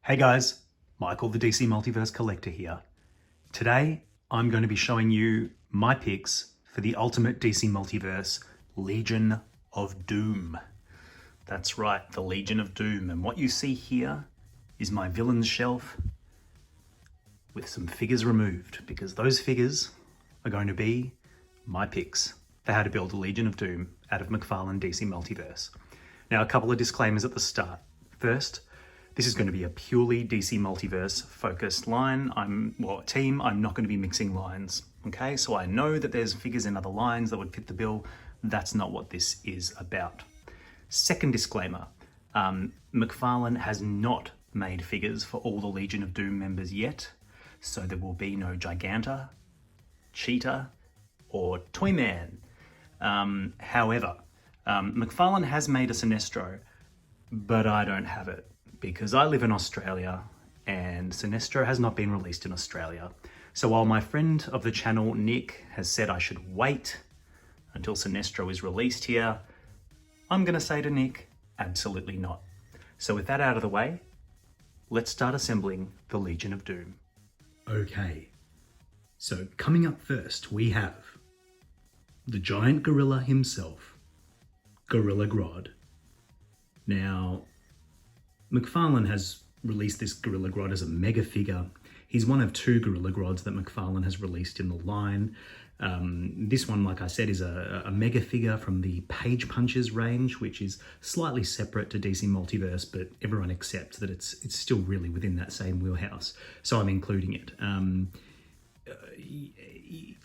Hey guys, Michael the DC Multiverse Collector here. Today, I'm going to be showing you my picks for the Ultimate DC Multiverse Legion of Doom. That's right, the Legion of Doom. And what you see here is my villains shelf with some figures removed, because those figures are going to be my picks for how to build a Legion of Doom out of McFarlane DC Multiverse. Now, a couple of disclaimers at the start. First, this is going to be a purely DC Multiverse focused team. I'm not going to be mixing lines, okay? So I know that there's figures in other lines that would fit the bill. That's not what this is about. Second disclaimer, McFarlane has not made figures for all the Legion of Doom members yet, so there will be no Giganta, Cheetah, or Toyman. However, McFarlane has made a Sinestro, but I don't have it, because I live in Australia and Sinestro has not been released in Australia. So while my friend of the channel, Nick, has said I should wait until Sinestro is released here, I'm going to say to Nick, absolutely not. So with that out of the way, let's start assembling the Legion of Doom. Okay, so coming up first, we have the giant gorilla himself, Gorilla Grodd. Now, McFarlane has released this Gorilla Grodd as a mega figure. He's one of two Gorilla Grodds that McFarlane has released in the line. This one, like I said, is a mega figure from the Page Punches range, which is slightly separate to DC Multiverse, but everyone accepts that it's still really within that same wheelhouse. So I'm including it.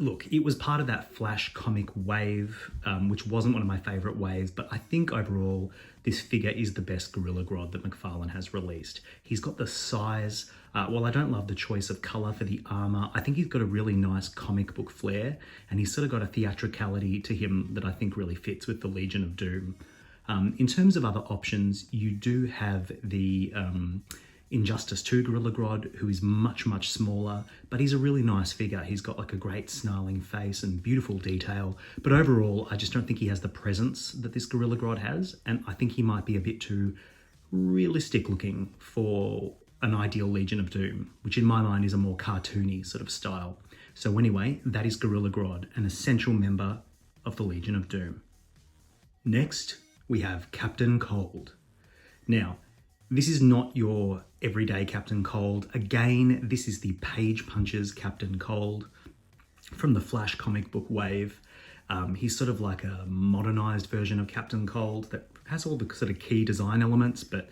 Look, it was part of that Flash comic wave, which wasn't one of my favorite waves, but I think overall this figure is the best Gorilla Grodd that McFarlane has released. He's got the size. While I don't love the choice of color for the armor, I think he's got a really nice comic book flair, and he's sort of got a theatricality to him that I think really fits with the Legion of Doom. In terms of other options, you do have the Injustice 2 Gorilla Grodd, who is much, much smaller, but he's a really nice figure. He's got like a great snarling face and beautiful detail, but overall, I just don't think he has the presence that this Gorilla Grodd has, and I think he might be a bit too realistic looking for an ideal Legion of Doom, which in my mind is a more cartoony sort of style. So anyway, that is Gorilla Grodd, an essential member of the Legion of Doom. Next, we have Captain Cold. Now, this is not your everyday Captain Cold. Again, this is the Page Punches Captain Cold from the Flash comic book wave. He's sort of like a modernized version of Captain Cold that has all the sort of key design elements, but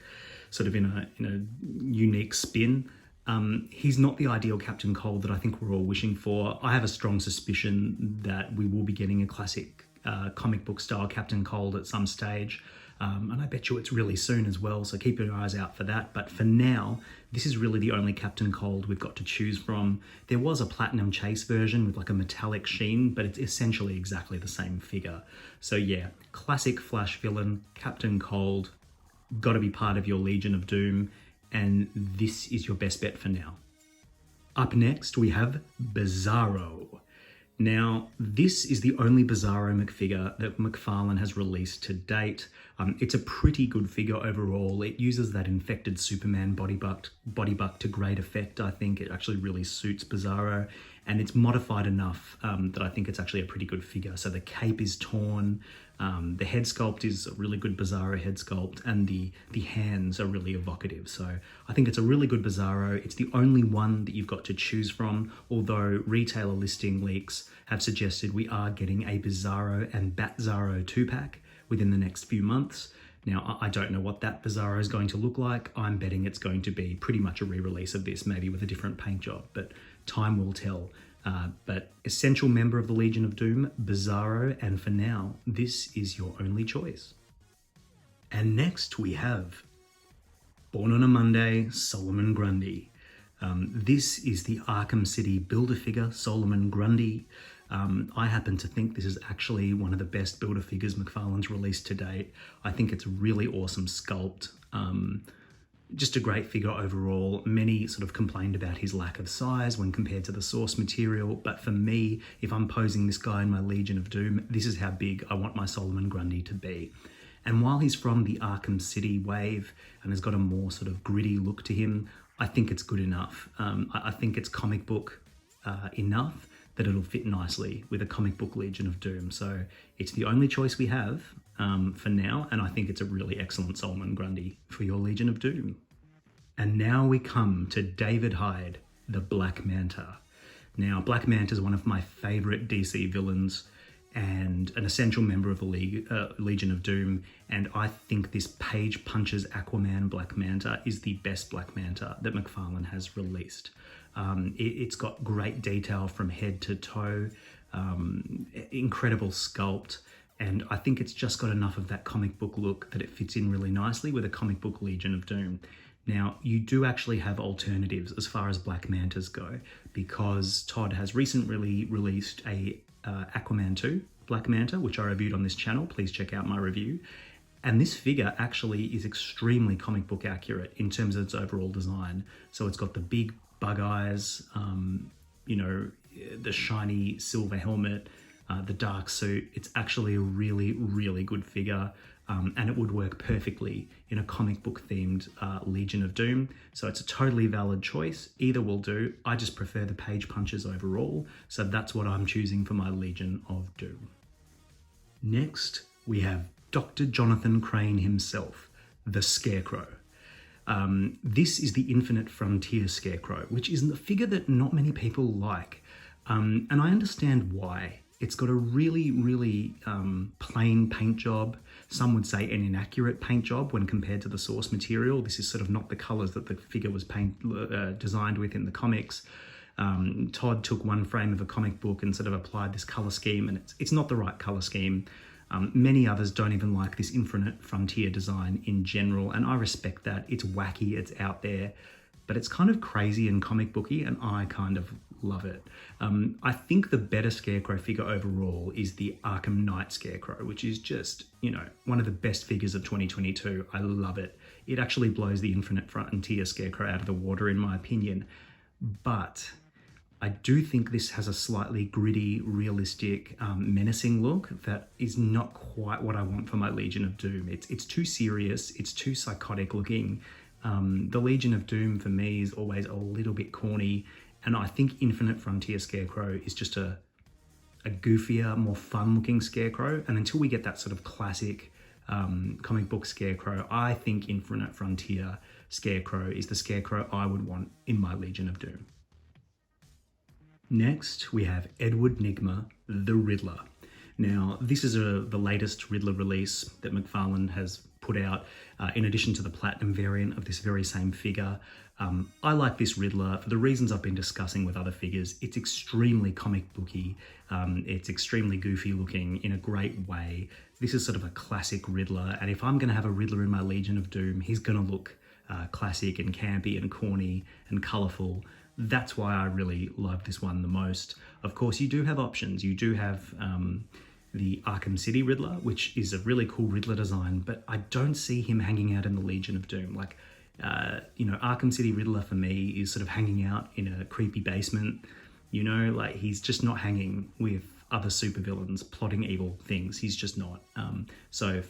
sort of in a unique spin. He's not the ideal Captain Cold that I think we're all wishing for. I have a strong suspicion that we will be getting a classic comic book style Captain Cold at some stage. And I bet you it's really soon as well, so keep your eyes out for that. But for now, this is really the only Captain Cold we've got to choose from. There was a Platinum Chase version with like a metallic sheen, but it's essentially exactly the same figure. So yeah, classic Flash villain, Captain Cold, got to be part of your Legion of Doom, and this is your best bet for now. Up next, we have Bizarro. Now, this is the only Bizarro McFigure that McFarlane has released to date. It's a pretty good figure overall. It uses that infected Superman body buck to great effect. I think it actually really suits Bizarro, and it's modified enough that I think it's actually a pretty good figure. So the cape is torn, the head sculpt is a really good Bizarro head sculpt, and the hands are really evocative. So I think it's a really good Bizarro. It's the only one that you've got to choose from, although retailer listing leaks have suggested we are getting a Bizarro and Batzarro 2-pack within the next few months. Now, I don't know what that Bizarro is going to look like. I'm betting it's going to be pretty much a re-release of this, maybe with a different paint job, but time will tell. But essential member of the Legion of Doom, Bizarro, and for now, this is your only choice. And next we have, born on a Monday, Solomon Grundy. This is the Arkham City Build-A-Figure, Solomon Grundy. I happen to think this is actually one of the best Build-A-Figures McFarlane's released to date. I think it's a really awesome sculpt. Just a great figure overall. Many sort of complained about his lack of size when compared to the source material, but for me, if I'm posing this guy in my Legion of Doom, this is how big I want my Solomon Grundy to be. And while he's from the Arkham City wave and has got a more sort of gritty look to him, I think it's good enough. I think it's comic book enough that it'll fit nicely with a comic book Legion of Doom. So it's the only choice we have for now, and I think it's a really excellent Solomon Grundy for your Legion of Doom. And now we come to David Hyde, the Black Manta. Now, Black Manta is one of my favourite DC villains and an essential member of the Legion of Doom, and I think this Page Punches Aquaman Black Manta is the best Black Manta that McFarlane has released. It's got great detail from head to toe, incredible sculpt, and I think it's just got enough of that comic book look that it fits in really nicely with a comic book Legion of Doom. Now, you do actually have alternatives as far as Black Mantas go, because Todd has recently released a Aquaman 2 Black Manta, which I reviewed on this channel. Please check out my review. And this figure actually is extremely comic book accurate in terms of its overall design. So it's got the big bug eyes, the shiny silver helmet, the dark suit. It's actually a really, really good figure. And it would work perfectly in a comic book themed Legion of Doom. So it's a totally valid choice. Either will do. I just prefer the Page Punches overall. So that's what I'm choosing for my Legion of Doom. Next, we have Dr. Jonathan Crane himself, the Scarecrow. This is the Infinite Frontier Scarecrow, which is a figure that not many people like. And I understand why. It's got a really, really plain paint job. Some would say an inaccurate paint job when compared to the source material. This is sort of not the colors that the figure was designed with in the comics. Todd took one frame of a comic book and sort of applied this color scheme, and it's not the right color scheme. Many others don't even like this Infinite Frontier design in general, and I respect that. It's wacky, it's out there, but it's kind of crazy and comic booky, and I kind of love it. I think the better Scarecrow figure overall is the Arkham Knight Scarecrow, which is just, one of the best figures of 2022. I love it. It actually blows the Infinite Frontier Scarecrow out of the water, in my opinion. But I do think this has a slightly gritty, realistic, menacing look that is not quite what I want for my Legion of Doom. It's too serious, it's too psychotic looking. The Legion of Doom for me is always a little bit corny, and I think Infinite Frontier Scarecrow is just a goofier, more fun-looking Scarecrow. And until we get that sort of classic comic book Scarecrow, I think Infinite Frontier Scarecrow is the Scarecrow I would want in my Legion of Doom. Next, we have Edward Nygma, the Riddler. Now, this is the latest Riddler release that McFarlane has put out, in addition to the Platinum variant of this very same figure. I like this Riddler for the reasons I've been discussing with other figures. It's extremely comic booky, it's extremely goofy looking in a great way. This is sort of a classic Riddler, and if I'm going to have a Riddler in my Legion of Doom, he's going to look classic and campy and corny and colourful. That's why I really love this one the most. Of course, you do have options. You do have the Arkham City Riddler, which is a really cool Riddler design, but I don't see him hanging out in the Legion of Doom. Like, Arkham City Riddler for me is sort of hanging out in a creepy basement. He's just not hanging with other supervillains plotting evil things. He's just not. So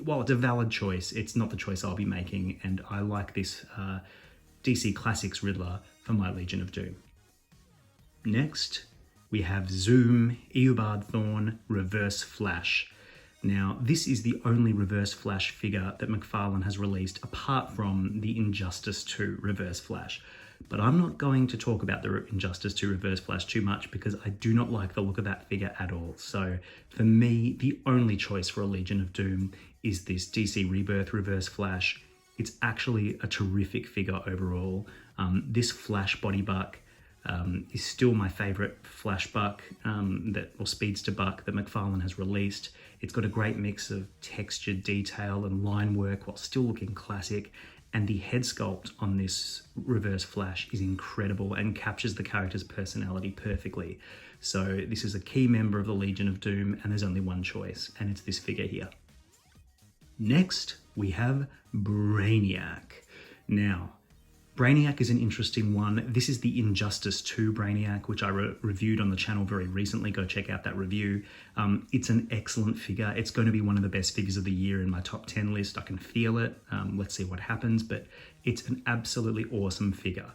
while it's a valid choice, it's not the choice I'll be making, and I like this DC Classics Riddler for my Legion of Doom. Next, we have Zoom Eobard Thawne Reverse Flash. Now, this is the only Reverse Flash figure that McFarlane has released apart from the Injustice 2 Reverse Flash. But I'm not going to talk about the Injustice 2 Reverse Flash too much because I do not like the look of that figure at all. So for me, the only choice for a Legion of Doom is this DC Rebirth Reverse Flash. It's actually a terrific figure overall. This Flash body buck is still my favorite Flash buck or speedster buck that McFarlane has released. It's got a great mix of texture, detail, and line work while still looking classic. And the head sculpt on this Reverse Flash is incredible and captures the character's personality perfectly. So this is a key member of the Legion of Doom, and there's only one choice, and it's this figure here. Next, we have Brainiac. Now, Brainiac is an interesting one. This is the Injustice 2 Brainiac, which I reviewed on the channel very recently. Go check out that review. It's an excellent figure. It's going to be one of the best figures of the year in my top 10 list. I can feel it. Let's see what happens, but it's an absolutely awesome figure.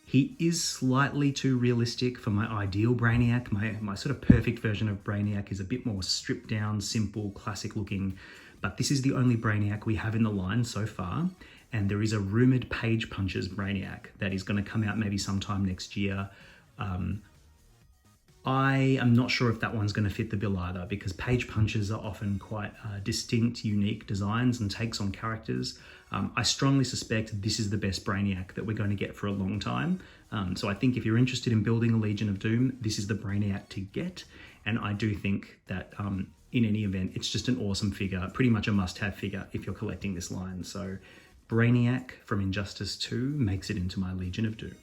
He is slightly too realistic for my ideal Brainiac. My sort of perfect version of Brainiac is a bit more stripped down, simple, classic looking, but this is the only Brainiac we have in the line so far. And there is a rumoured Page Punches Brainiac that is going to come out maybe sometime next year. I am not sure if that one's going to fit the bill either, because Page Punches are often quite distinct, unique designs and takes on characters. I strongly suspect this is the best Brainiac that we're going to get for a long time. So I think if you're interested in building a Legion of Doom, this is the Brainiac to get. And I do think that in any event, it's just an awesome figure, pretty much a must-have figure if you're collecting this line. So Brainiac from Injustice 2 makes it into my Legion of Doom.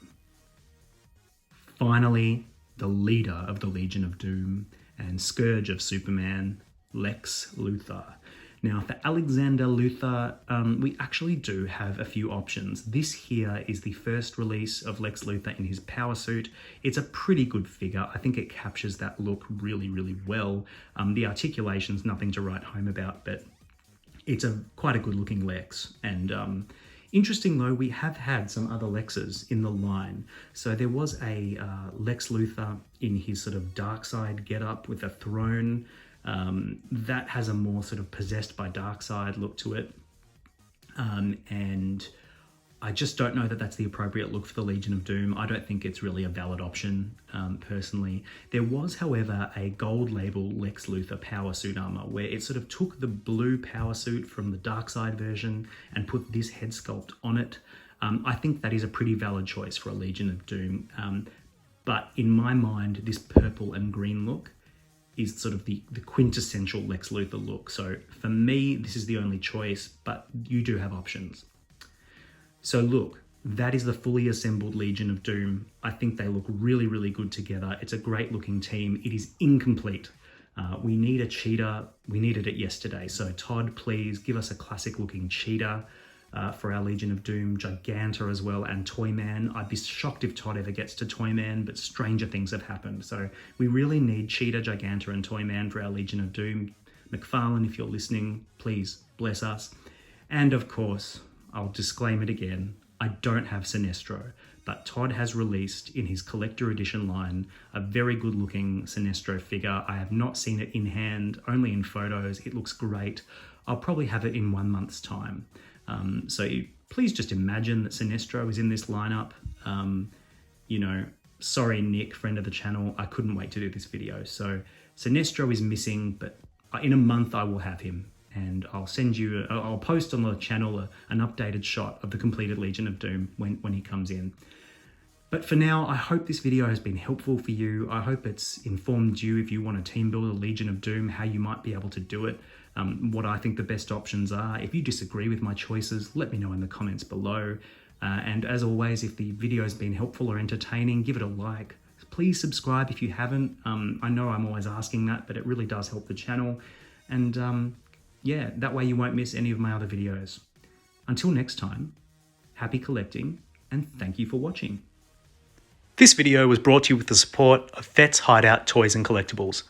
Finally, the leader of the Legion of Doom and Scourge of Superman, Lex Luther. Now, for Alexander Luthor, we actually do have a few options. This here is the first release of Lex Luthor in his power suit. It's a pretty good figure. I think it captures that look really, really well. The articulation's nothing to write home about, but it's quite a good looking Lex. And interesting though, we have had some other Lexes in the line. So there was a Lex Luthor in his sort of dark side getup with a throne. That has a more sort of possessed by dark side look to it. And I just don't know that that's the appropriate look for the Legion of Doom. I don't think it's really a valid option, personally. There was, however, a gold label Lex Luthor power suit armor where it sort of took the blue power suit from the dark side version and put this head sculpt on it. I think that is a pretty valid choice for a Legion of Doom. But in my mind, this purple and green look is sort of the quintessential Lex Luthor look. So for me, this is the only choice, but you do have options. So look, that is the fully assembled Legion of Doom. I think they look really, really good together. It's a great looking team. It is incomplete. We need a cheetah. We needed it yesterday. So Todd, please give us a classic looking cheetah for our Legion of Doom, Giganta as well, and Toyman. I'd be shocked if Todd ever gets to Toyman, but stranger things have happened. So we really need Cheetah, Giganta, and Toyman for our Legion of Doom. McFarlane, if you're listening, please bless us. And of course, I'll disclaim it again, I don't have Sinestro, but Todd has released in his collector edition line a very good looking Sinestro figure. I have not seen it in hand, only in photos. It looks great. I'll probably have it in 1 month's time. So please just imagine that Sinestro is in this lineup. You know, sorry, Nick, friend of the channel, I couldn't wait to do this video. So Sinestro is missing, but in a month I will have him. And I'll send you, I'll post on the channel an updated shot of the completed Legion of Doom when he comes in. But for now, I hope this video has been helpful for you. I hope it's informed you if you want to team build a Legion of Doom, how you might be able to do it, what I think the best options are. If you disagree with my choices, let me know in the comments below. And as always, if the video has been helpful or entertaining, give it a like. Please subscribe if you haven't. I know I'm always asking that, but it really does help the channel. And yeah, that way you won't miss any of my other videos. Until next time, happy collecting, and thank you for watching. This video was brought to you with the support of Fet's Hideout Toys and Collectibles.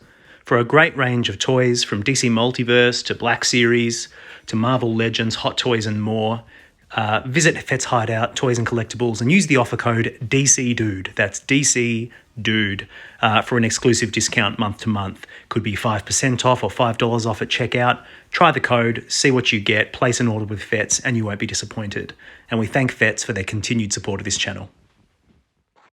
For a great range of toys from DC Multiverse to Black Series to Marvel Legends, Hot Toys and more, visit Fet's Hideout Toys and Collectibles and use the offer code DCDUDE. That's DCDUDE for an exclusive discount month to month. Could be 5% off or $5 off at checkout. Try the code, see what you get, place an order with Fets, and you won't be disappointed. And we thank Fets for their continued support of this channel.